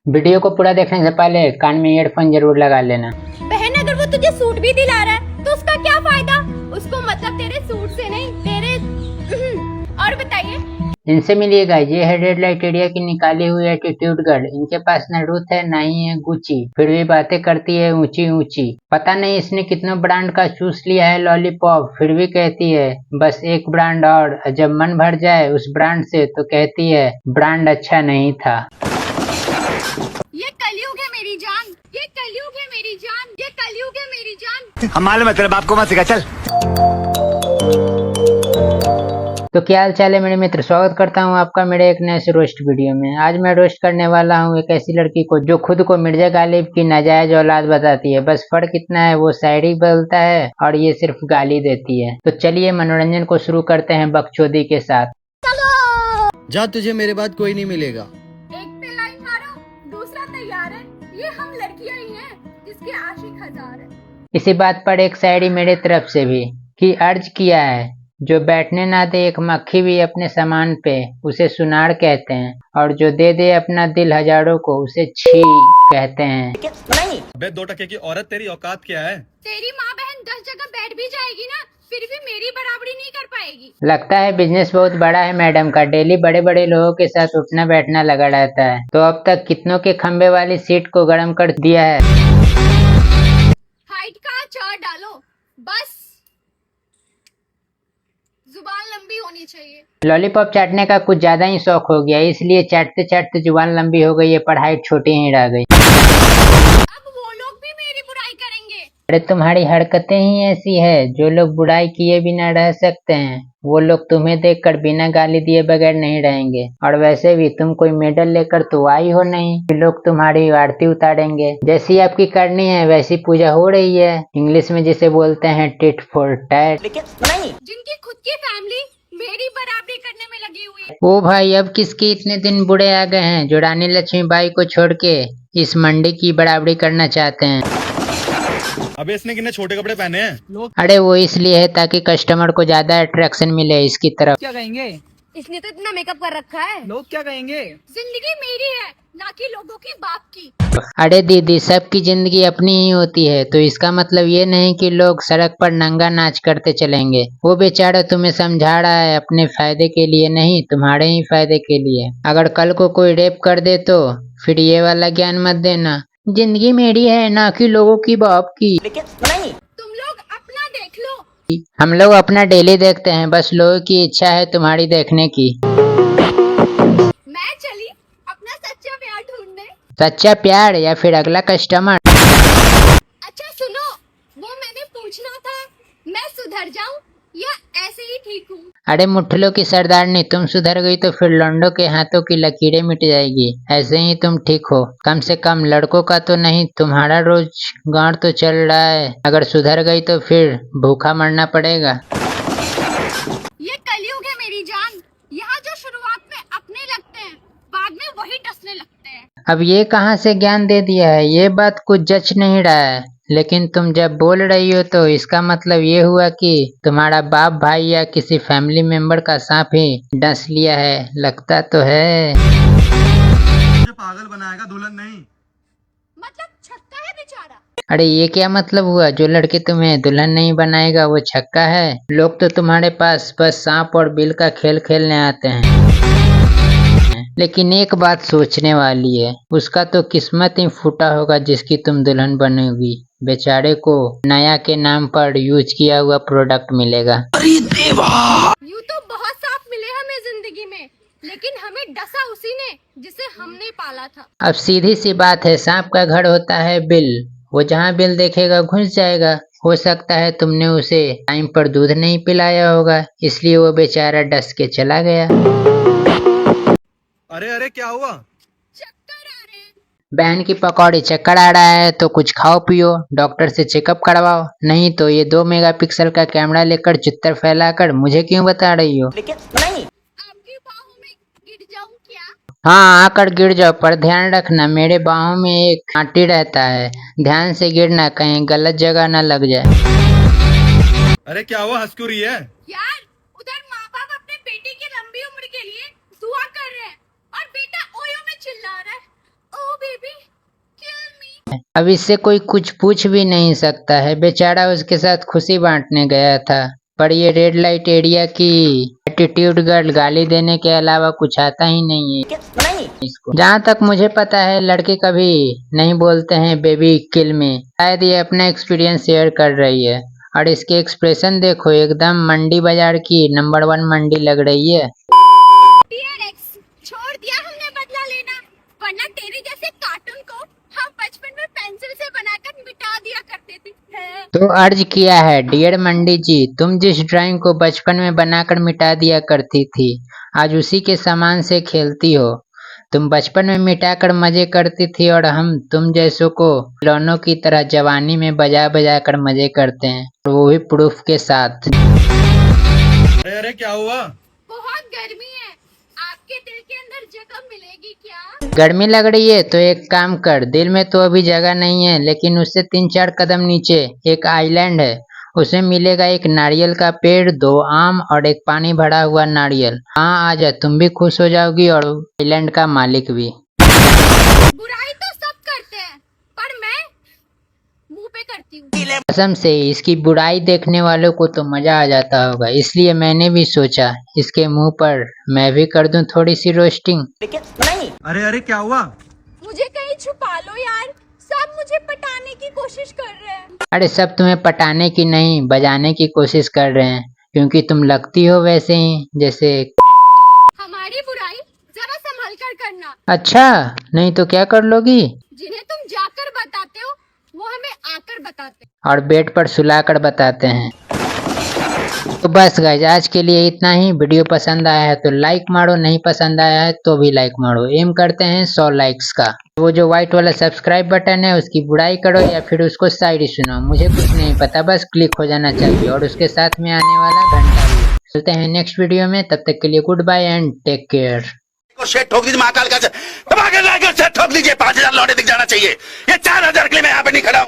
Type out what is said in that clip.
Video को पूरा देखने से पहले कान में ईयरफोन जरूर लगा लेना। बहन अगर वो तुझे सूट भी दिला रहा है तो उसका क्या फायदा? उसको मतलब तेरे सूट से नहीं तेरे और बताइए। इनसे मिलिएगा, ये है रेड लाइट एरिया की निकाली हुई एटीट्यूड गर्ल। इनके पास न रूथ है ना ही है गुची, फिर भी बातें करती है ऊंची ऊंची। पता नहीं इसने कितनों ब्रांड का चूस लिया है लॉलीपॉप, फिर भी कहती है बस एक ब्रांड और जब मन भर जाए उस ब्रांड से तो कहती है ब्रांड अच्छा नहीं था। ये कलयुग है मेरी जान, ये कलयुग है मेरी जान, ये कलयुग है मेरी जान। हम मालूम है तेरे बाप को मत सिखा, चल। तो क्या हाल चाल है मेरे मित्र, स्वागत करता हूं आपका मेरे एक नए से रोस्ट वीडियो में। आज मैं रोस्ट करने वाला हूं एक ऐसी लड़की को जो खुद को मिर्जा गालिब की नाजायज औलाद बताती है। बस फर्क इतना है वो शायरी बोलता है और ये सिर्फ गाली देती है। तो चलिए मनोरंजन को शुरू करते हैं बकचोदी के साथ। जा, तुझे मेरे बाद कोई नहीं मिलेगा। एक पे लाइन मारो, दूसरा तैयार है। ये हम लड़कियां ही हैं जिसके आशिक हजार है। इसी बात पर एक शायरी मेरे तरफ से भी कि अर्ज किया है, जो बैठने ना दे एक मक्खी भी अपने सामान पे उसे सुनार कहते हैं, और जो दे दे अपना दिल हजारों को उसे छी कहते हैं। बे 2 टके की औरत, तेरी औकात क्या है? तेरी माँ बहन 10 जगह बैठ भी जाएगी ना, फिर भी मेरी बराबरी नहीं कर पाएगी। लगता है बिजनेस बहुत बड़ा है मैडम का, डेली बड़े बड़े लोगों के साथ उठना बैठना लगा रहता है। तो अब तक कितनों के खंबे वाली सीट को गर्म कर दिया है। हाइट का चार्ट डालो, बस जुबान लंबी होनी चाहिए। लॉलीपॉप चाटने का कुछ ज्यादा ही शौक हो गया, इसलिए चाटते चाटते जुबान लंबी हो गई है पर हाइट छोटी ही रह गई। अब वो लोग भी मेरी बुराई करेंगे। अरे तुम्हारी हरकतें ही ऐसी है, जो लोग बुराई किए बिना रह सकते हैं वो लोग तुम्हें देखकर बिना गाली दिए बगैर नहीं रहेंगे। और वैसे भी तुम कोई मेडल लेकर तो आई हो नहीं कि लोग तुम्हारी आरती उतारेंगे। जैसी आपकी करनी है वैसी पूजा हो रही है, इंग्लिश में जिसे बोलते हैं टिट फॉर टैट। जिनकी खुद की फैमिली मेरी बराबरी करने में लगी हुई है। ओ भाई, अब किसके इतने दिन बुढ़े आ गए हैं जो रानी लक्ष्मीबाई को छोड़ के इस मंडी की बराबरी करना चाहते हैं। अबे इसने कितने छोटे कपड़े पहने हैं? अरे वो इसलिए है ताकि कस्टमर को ज्यादा अट्रैक्शन मिले इसकी तरफ। क्या कहेंगे इसने तो इतना मेकअप कर रखा है। लोग? क्या कहेंगे? जिंदगी मेरी है ना कि लोगों की बाप की। अरे दीदी, सबकी जिंदगी अपनी ही होती है, तो इसका मतलब ये नहीं कि लोग सड़क पर नंगा नाच करते चलेंगे। वो बेचारा तुम्हें समझा रहा है अपने फायदे के लिए, नहीं तुम्हारे ही फायदे के लिए। अगर कल को कोई रेप कर दे तो फिर ये वाला ज्ञान मत देना, जिंदगी मेरी है ना कि लोगों की बाप की। तुम लोग अपना देख लो। हम लोग अपना डेली देखते हैं, बस लोगों की इच्छा है तुम्हारी देखने की। मैं चली अपना सच्चा प्यार ढूंढने। सच्चा प्यार या फिर अगला कस्टमर? अच्छा सुनो, वो मैंने पूछना था, मैं सुधर जाऊं या ऐसे ही ठीक हूँ? अरे मुठ्ठलों की सरदारनी, तुम सुधर गई तो फिर लौंडों के हाथों की लकीरें मिट जाएगी। ऐसे ही तुम ठीक हो, कम से कम लड़कों का तो नहीं, तुम्हारा रोज गांड तो चल रहा है। अगर सुधर गई तो फिर भूखा मरना पड़ेगा। ये कलयुग है मेरी जान, यहाँ जो शुरुआत में अपने लगते हैं बाद में वही डसने लगते हैं। अब ये कहाँ से ज्ञान दे दिया है, ये बात कुछ जच नहीं रहा है। लेकिन तुम जब बोल रही हो तो इसका मतलब ये हुआ कि तुम्हारा बाप भाई या किसी फैमिली मेंबर का सांप ही डस लिया है, लगता तो है। मुझे पागल बनाएगा, दुल्हन नहीं। मतलब छक्का है बेचारा। अरे ये क्या मतलब हुआ, जो लड़के तुम्हें दुल्हन नहीं बनाएगा वो छक्का है? लोग तो तुम्हारे पास बस सांप और बिल का खेल खेलने आते हैं। लेकिन एक बात सोचने वाली है, उसका तो किस्मत ही फूटा होगा जिसकी तुम दुल्हन बनेगी। बेचारे को नया के नाम पर यूज किया हुआ प्रोडक्ट मिलेगा। यूँ तो बहुत साफ मिले हमें जिंदगी में, लेकिन हमें डसा उसी ने जिसे हमने पाला था। अब सीधी सी बात है, सांप का घर होता है बिल, वो जहाँ बिल देखेगा घुस जाएगा। हो सकता है तुमने उसे टाइम पर दूध नहीं पिलाया होगा, इसलिए वो बेचारा डस के चला गया। अरे अरे क्या हुआ? चक्कर आ रहे हैं। बहन की पकौड़ी, चक्कर आ रहा है तो कुछ खाओ पियो, डॉक्टर से चेकअप करवाओ, नहीं तो ये 2 मेगापिक्सल का कैमरा लेकर चित्तर फैलाकर मुझे क्यों बता रही हो? आपकी बाहों में गिर जाऊं क्या? हाँ आकर गिर जाओ, पर ध्यान रखना मेरे बाहों में एक कांटी रहता है, ध्यान से गिरना, कहीं गलत जगह न लग जाए। अरे क्या हुआ, हंस क्यों रही है? यार उधर माँ बाप अपने बेटे की लंबी उम्र के लिए दुआ कर रहे हैं और बेटा ओयो में चिल्ला रहा है, ओ बेबी अब इससे कोई कुछ पूछ भी नहीं सकता है, बेचारा उसके साथ खुशी बांटने गया था। पर ये रेड लाइट एरिया की एटीट्यूड गर्ल गाली देने के अलावा कुछ आता ही नहीं है इसको। जहाँ तक मुझे पता है लड़के कभी नहीं बोलते हैं बेबी किल में। शायद ये अपना एक्सपीरियंस शेयर कर रही है। और इसके एक्सप्रेशन देखो, एकदम मंडी बाजार की नंबर 1 मंडी लग रही है। छोड़ दिया हमने बदला लेना, वरना तेरे जैसे कार्टून को हम बचपन में पेंसिल से बनाकर मिटा दिया करते थे। तो अर्ज किया है डियर मंडी जी, तुम जिस ड्राइंग को बचपन में बनाकर मिटा दिया करती थी, आज उसी के सामान से खेलती हो। तुम बचपन में मिटाकर मजे करती थी और हम तुम जैसों को खिलौनों की तरह जवानी में बजा बजा कर मजे करते हैं, और वो भी प्रूफ के साथ। अरे अरे क्या हुआ? बहुत गर्मी है, आपके दिल के अंदर जगह मिलेगी क्या? गर्मी लग रही है तो एक काम कर, दिल में तो अभी जगह नहीं है, लेकिन उससे 3-4 कदम नीचे एक आइलैंड है, उसमें मिलेगा एक नारियल का पेड़, 2 आम और एक पानी भरा हुआ नारियल। हाँ आजा, तुम भी खुश हो जाओगी और आइलैंड का मालिक भी। बुराई तो सब करते हैं, पर मैं मुंह पे करती हूँ। कसम से इसकी बुराई देखने वालों को तो मजा आ जाता होगा, इसलिए मैंने भी सोचा इसके मुंह पर मैं भी कर दूं थोड़ी सी रोस्टिंग। अरे अरे क्या हुआ? मुझे कहीं छुपा लो यार, सब मुझे पटाने की कोशिश कर रहे हैं। अरे सब तुम्हें पटाने की नहीं, बजाने की कोशिश कर रहे हैं, क्योंकि तुम लगती हो वैसे ही जैसे। हमारी बुराई जरा संभल कर करना। अच्छा, नहीं तो क्या कर लोगी? जिन्हें तुम जाकर बताते हो वो हमें आकर बताते हैं। और बेड पर सुलाकर बताते हैं। तो बस गाइज, आज के लिए इतना ही। वीडियो पसंद आया है तो लाइक मारो, नहीं पसंद आया है तो भी लाइक मारो। एम करते हैं 100 लाइक्स का। वो जो व्हाइट वाला सब्सक्राइब बटन है उसकी बुराई करो या फिर उसको शायरी सुनाओ, मुझे कुछ नहीं पता, बस क्लिक हो जाना चाहिए। और उसके साथ में आने वाला घंटा भी। मिलते हैं नेक्स्ट वीडियो में, तब तक के लिए good bye and take care. ठोक दीजिए महाकाल का ठोक दीजिए, 5000 लौटे दिख जाना चाहिए। ये 4000 के लिए मैं यहाँ पे नहीं खड़ा हूँ।